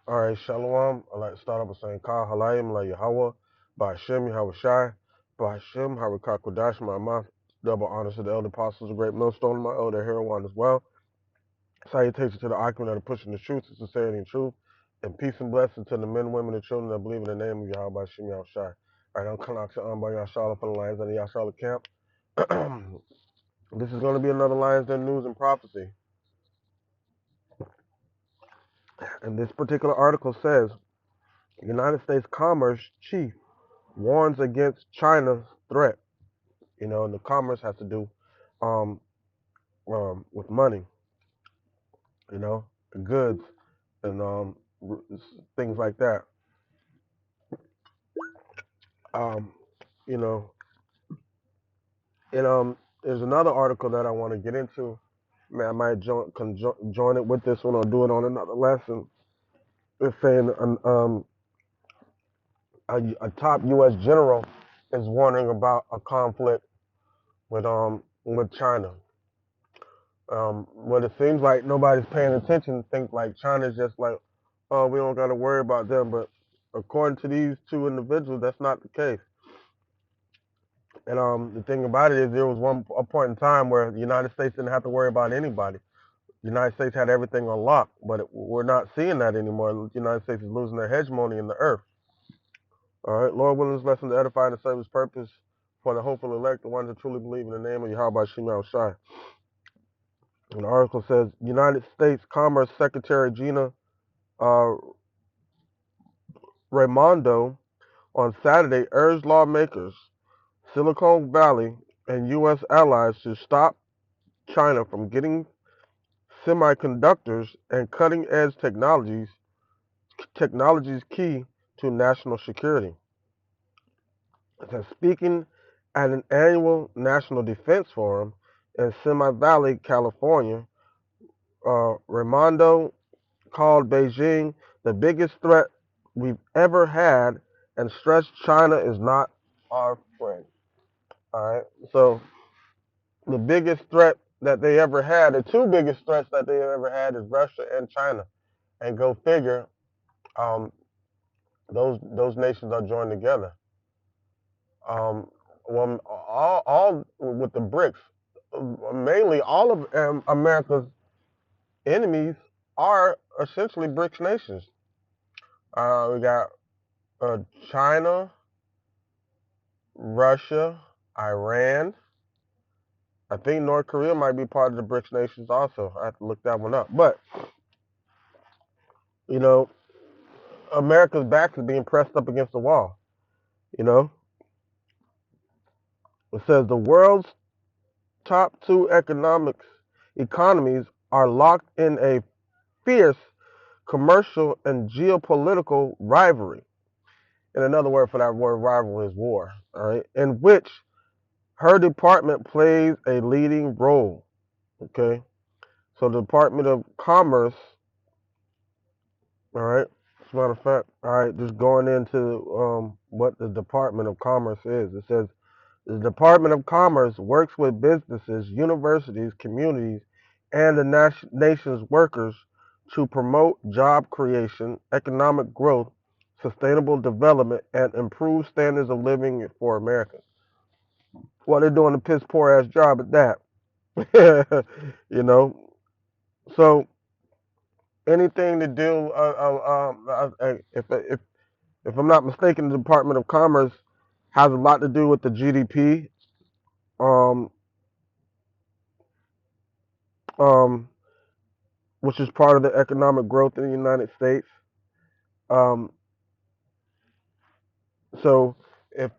All right, Shalom. I'd like to start off by saying, Kal Halayim La Yahweh, Ba'ashem Yahweh Shai, Ba'ashem Harakah Kodash Ma'amah. Double honors to the elder apostles, a great millstone, my elder Heroine as well. Salutations to the occupant that are pushing the truth, the sincerity, and truth. And peace and blessing to the men, women, and children that believe in the name of Yahweh Ba'ashem Yahweh Shai. All right, I'm Kanak Sha'an by Yahshala from the Lions of the Yahshala camp. This is going to be another Lions Den news and prophecy. And this particular article says, United States Commerce Chief warns against China's threat. You know, and the commerce has to do um, with money, you know, goods and things like that. Um, you know, and there's another article that I want to get into. Man, I might join it with this one or do it on another lesson. It's saying a top U.S. general is warning about a conflict with China. But it seems like nobody's paying attention. Think like China's just like, oh, we don't got to worry about them. But according to these two individuals, that's not the case. And the thing about it is, there was a point in time where the United States didn't have to worry about anybody. The United States had everything on lock, but we're not seeing that anymore. The United States is losing their hegemony in the earth. All right, Lord willing, this lesson to edify and to serve His purpose for the hopeful elect, the ones that truly believe in the name of Yahweh Shema Shai. And the article says, United States Commerce Secretary Gina uh, Raimondo on Saturday urged lawmakers, Silicon Valley, and U.S. allies to stop China from getting semiconductors and cutting-edge technologies key to national security. It says, speaking at an annual National Defense Forum in Simi Valley, California, Raimondo called Beijing the biggest threat we've ever had and stressed China is not our friend. All right. So the biggest threat that they ever had, the two biggest threats that they ever had is Russia and China. And go figure, um, those nations are joined together. Well, all with the BRICS, mainly all of America's enemies are essentially BRICS nations. We got uh, China, Russia, Iran. I think North Korea might be part of the BRICS nations also. I have to look that one up. But, you know, America's back is being pressed up against the wall. You know, it says the world's top two economies are locked in a fierce commercial and geopolitical rivalry. And another word for that word rivalry is war, all right, in which her department plays a leading role. Okay. So the Department of Commerce, all right, as a matter of fact, all right, just going into what the Department of Commerce is. It says the Department of Commerce works with businesses, universities, communities, and the nation's workers to promote job creation, economic growth, sustainable development, and improve standards of living for Americans. Well, they're doing a piss poor ass job at that. You know, so anything to do, if I'm not mistaken, the Department of Commerce has a lot to do with the GDP, um, um, which is part of the economic growth in the United States. Um, so if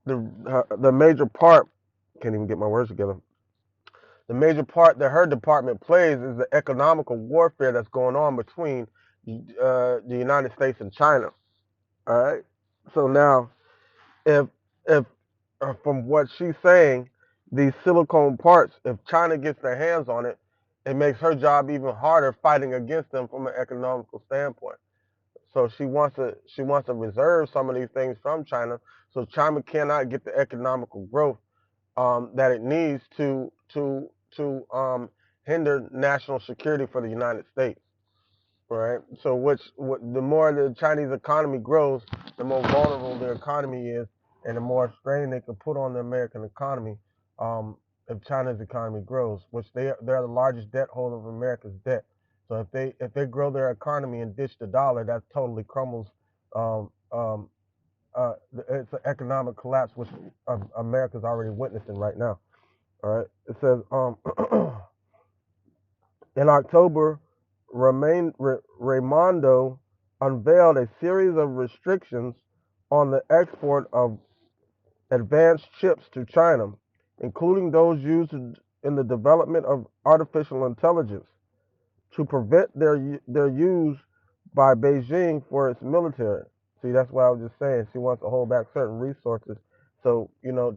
the major part, can't even get my words together. The major part that her department plays is the economical warfare that's going on between the United States and China. All right. So now, if if from what she's saying, these silicone parts, if China gets their hands on it, it makes her job even harder fighting against them from an economical standpoint. So she wants to reserve some of these things from China, so China cannot get the economical growth that it needs to hinder national security for the United States. right? So the more the Chinese economy grows, the more vulnerable their economy is, and the more strain they can put on the American economy. Um, if China's economy grows, which they're the largest debt holder of America's debt. So if they grow their economy and ditch the dollar, that totally crumbles. Um, um, it's an economic collapse, which America's already witnessing right now. All right. It says in October, Raimondo unveiled a series of restrictions on the export of advanced chips to China, including those used in the development of artificial intelligence, to prevent their use by Beijing for its military. See, that's what I was just saying. She wants to hold back certain resources, so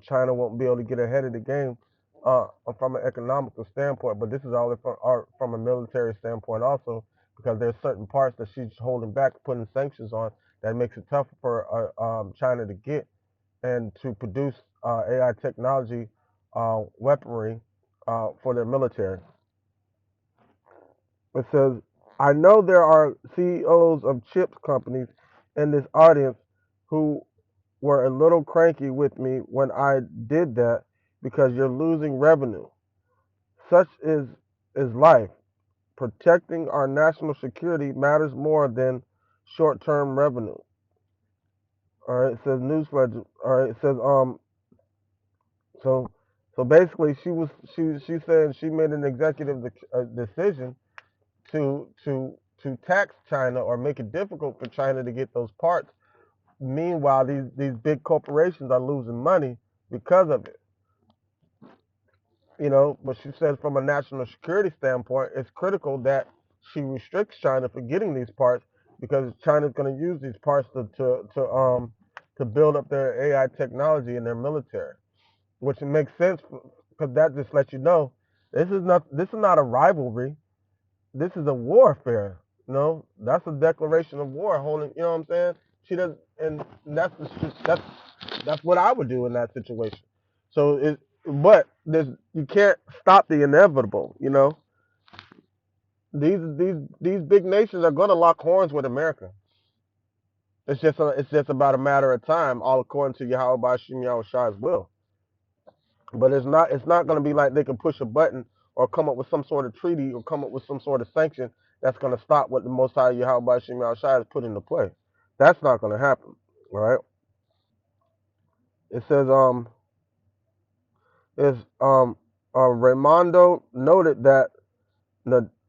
China won't be able to get ahead of the game from an economical standpoint. But this is all from a military standpoint also, because there's certain parts that she's holding back, putting sanctions on, that makes it tough for China to get and to produce AI technology weaponry for their military. It says, I know there are CEOs of chips companies in this audience who were a little cranky with me when I did that because you're losing revenue. Such is life. Protecting our national security matters more than short-term revenue. All right, it says newsflash. All right, it says so basically she said she made an executive decision to tax China or make it difficult for China to get those parts. Meanwhile, these big corporations are losing money because of it. But she said from a national security standpoint, it's critical that she restricts China for getting these parts because China's going to use these parts to build up their AI technology in their military, which makes sense because that just lets you know this is not a rivalry. This is a warfare. That's a declaration of war. Holding, you know what I'm saying? She does, and that's what I would do in that situation. So but you can't stop the inevitable. These big nations are going to lock horns with America. It's just about a matter of time, all according to Yahweh Bashim Yahweh Shai's will. But it's not going to be like they can push a button or come up with some sort of treaty or come up with some sort of sanction that's going to stop what the Most High Yahweh Shem Shai has put into play. That's not going to happen. All right. It says is Raimondo noted that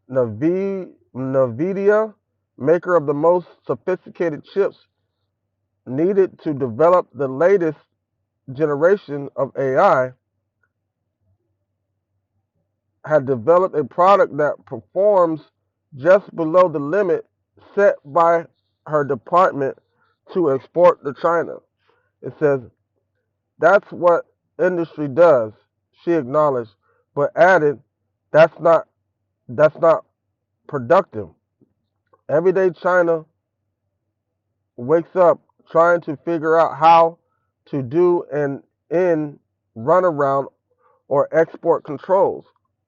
Nvidia, maker of the most sophisticated chips needed to develop the latest generation of AI, had developed a product that performs just below the limit set by her department to export to China. It says that's what industry does, she acknowledged, but added that's not productive. Every day China wakes up trying to figure out how to do an in runaround or export controls,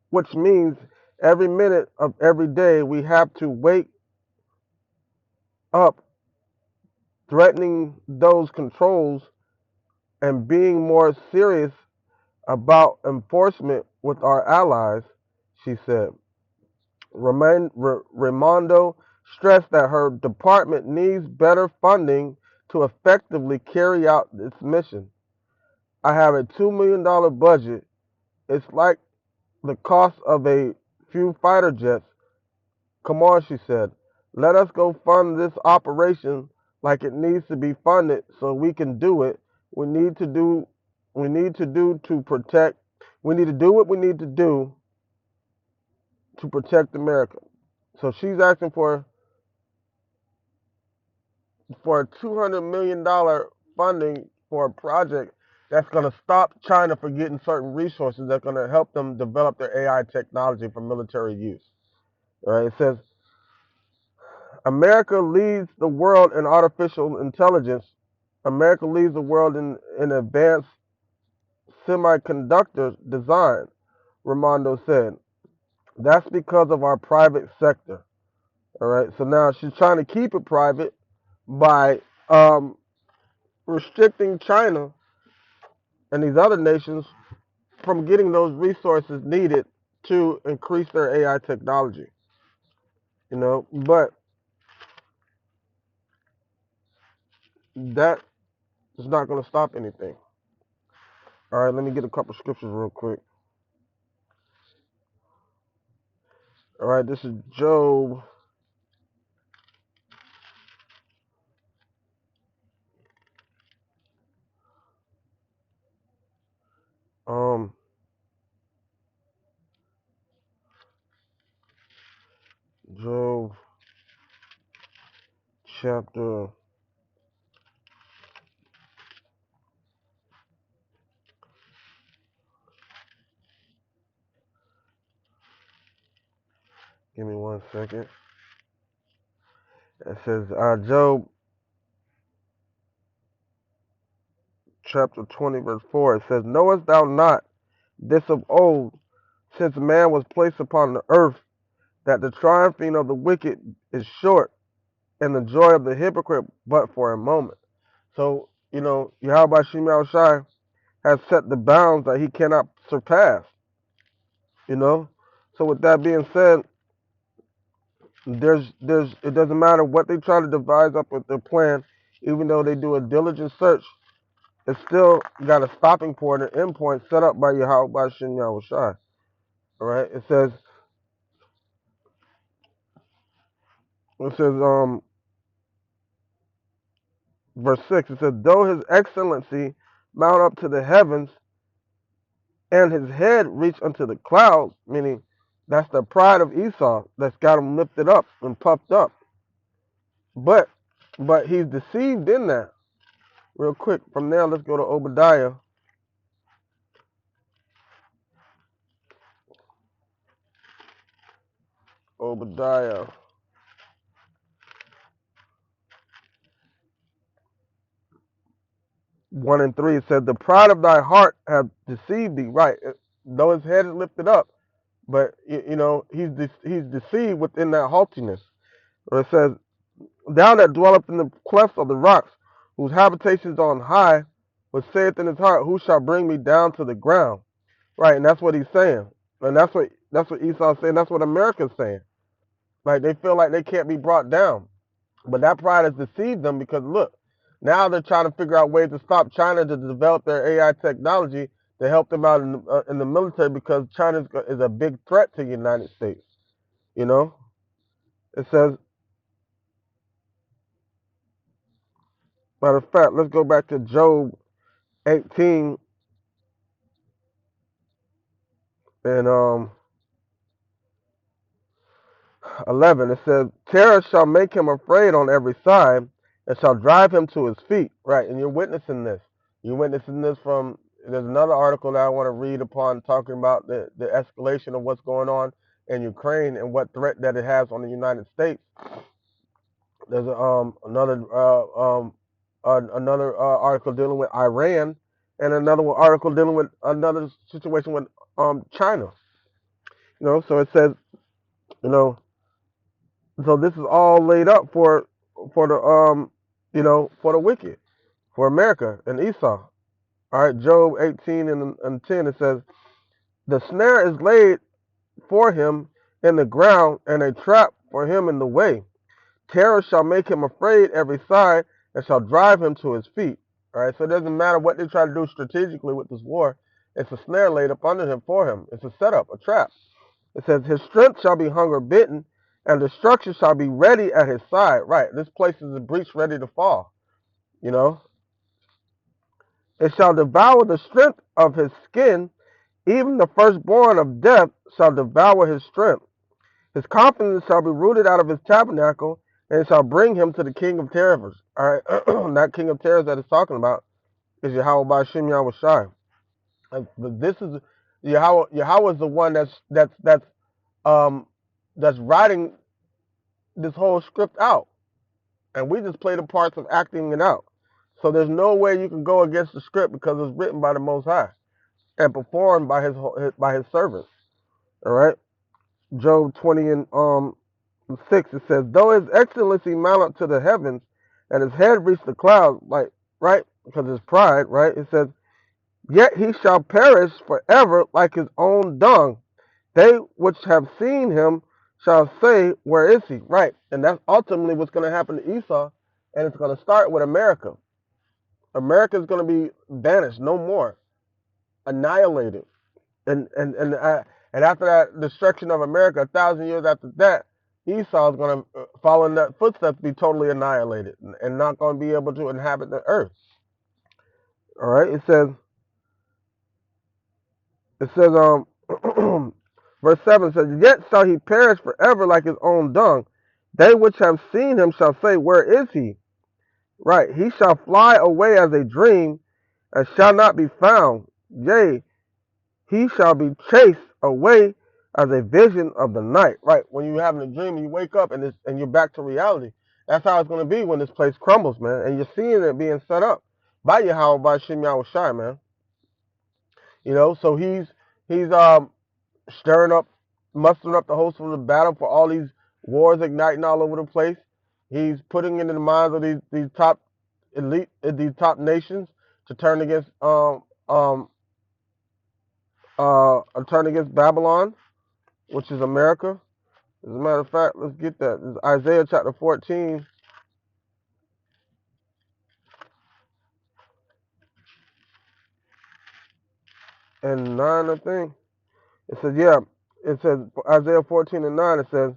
which means every minute of every day we have to wake up threatening those controls and being more serious about enforcement with our allies, she said. Raimondo stressed that her department needs better funding to effectively carry out its mission. I have a $2 million budget. It's like the cost of a few fighter jets. Come on, she said. Let us go fund this operation like it needs to be funded so we can do it. We need to do we need to do to protect we need to do what we need to do to protect America. So she's asking for a $200 million funding for a project that's going to stop China from getting certain resources that's going to help them develop their AI technology for military use. All right, it says America leads the world in artificial intelligence. America leads the world in advanced semiconductor design, Raimondo said. That's because of our private sector. All right. So now she's trying to keep it private by um, restricting China and these other nations from getting those resources needed to increase their AI technology. But that is not going to stop anything. All right, let me get a couple scriptures real quick. All right, this is Job. Um, Job chapter. Give me 1 second. It says Job chapter 20 verse 4. It says, "Knowest thou not this of old, since man was placed upon the earth, that the triumphing of the wicked is short, and the joy of the hypocrite but for a moment." So, Yahweh Shem Shai has set the bounds that he cannot surpass, you know. So with that being said, there's it doesn't matter what they try to devise up with their plan, even though they do a diligent search, it's still got a stopping point or end point set up by Yahweh Shem Shai. All right. It says verse 6, it says, "Though his excellency mount up to the heavens, and his head reach unto the clouds," meaning that's the pride of Esau that's got him lifted up and puffed up. But he's deceived in that. Real quick, from there, let's go to Obadiah. Obadiah 1 and 3, it said, "The pride of thy heart hath deceived thee." Right. Though his head is lifted up, but he's deceived within that haughtiness. Or it says, "Thou that dwelleth in the clefts of the rocks, whose habitation is on high, which saith in his heart, Who shall bring me down to the ground?" Right, and that's what he's saying. And that's what Esau's saying. That's what America's saying. Like, they feel like they can't be brought down. But that pride has deceived them, because look, now they're trying to figure out ways to stop China to develop their AI technology to help them out in the military, because China is a big threat to the United States. You know, it says, matter of fact, let's go back to Job 18 and 11. It says, "Terror shall make him afraid on every side, and shall drive him to his feet." Right, and you're witnessing this. You're witnessing this from. There's another article that I want to read upon, talking about the escalation of what's going on in Ukraine and what threat that it has on the United States. There's another article dealing with Iran, and another article dealing with another situation with China. So it says, you know, so this is all laid up for the for the wicked, for America and Esau. All right, Job 18 and 10, it says, "The snare is laid for him in the ground, and a trap for him in the way. Terror shall make him afraid every side, and shall drive him to his feet." All right, so it doesn't matter what they try to do strategically with this war. It's a snare laid up under him for him. It's a setup, a trap. It says, "His strength shall be hunger bitten, and destruction shall be ready at his side." Right, this place is a breach ready to fall. You know, "It shall devour the strength of his skin, even the firstborn of death shall devour his strength. His confidence shall be rooted out of his tabernacle, and it shall bring him to the king of terrors." All right, that king of terrors that it's talking about is Yahweh by Shem Yahweh Shai. But this is Yahweh. Yahweh is the one um that's writing this whole script out, and we just play the parts of acting it out. So there's no way you can go against the script, because it's written by the Most High and performed by his servants. All right, Job 20 and 6, it says, though his excellency mount up to the heavens and his head reach the clouds, like, right, because his pride, right, it says, yet he shall perish forever like his own dung. They which have seen him shall say, where is he? Right, and that's ultimately what's going to happen to Esau, and it's going to start with America. America is going to be banished, no more, annihilated. And after that destruction of America, 1,000 years after that, Esau is going to follow in that footsteps, be totally annihilated, and not going to be able to inhabit the earth. All right, it says, verse 7 says, yet shall he perish forever like his own dung. They which have seen him shall say, where is he? Right, he shall fly away as a dream, and shall not be found. Yea, he shall be chased away as a vision of the night. Right, when you're having a dream and you wake up and you're back to reality. That's how it's going to be when this place crumbles, man. And you're seeing it being set up by Yahweh, by Shem Shai, man. You know, so he's stirring up, mustering up the host of the battle for all these wars igniting all over the place. He's putting into the minds of these top elite, these top nations to turn against Babylon, which is America. As a matter of fact, let's get that. This is Isaiah chapter 14 and 9, I think. It says, yeah, it says, Isaiah 14 and 9, it says,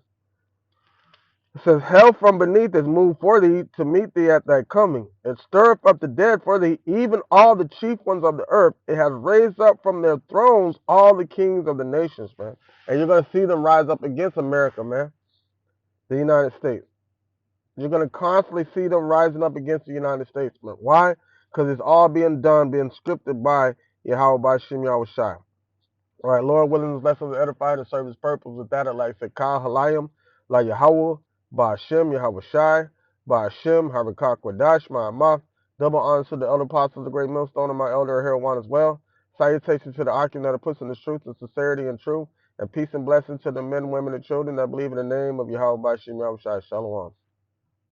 hell from beneath is moved for thee to meet thee at thy coming. It stirreth up the dead for thee, even all the chief ones of the earth. It has raised up from their thrones all the kings of the nations, man. And you're going to see them rise up against America, man, the United States. You're going to constantly see them rising up against the United States, man. Why? Because it's all being done, being scripted by Yahweh, by Shem Yahweh Shai. All right, Lord willing, this lesson was edified and serve his purpose. With that, I'd like to say, Kal Halayim, La Yahweh, Ba Hashem, Yahweh Shai, Ba Hashem, Harakak Wadash, Ma'amah. Double honors to the elder apostles of the great millstone and my elder Herod as well. Salutations to the Akim that are pushing the truth and sincerity and truth. And peace and blessings to the men, women, and children that believe in the name of Yahweh, Ba Hashem, Yahweh Shai. Shalom.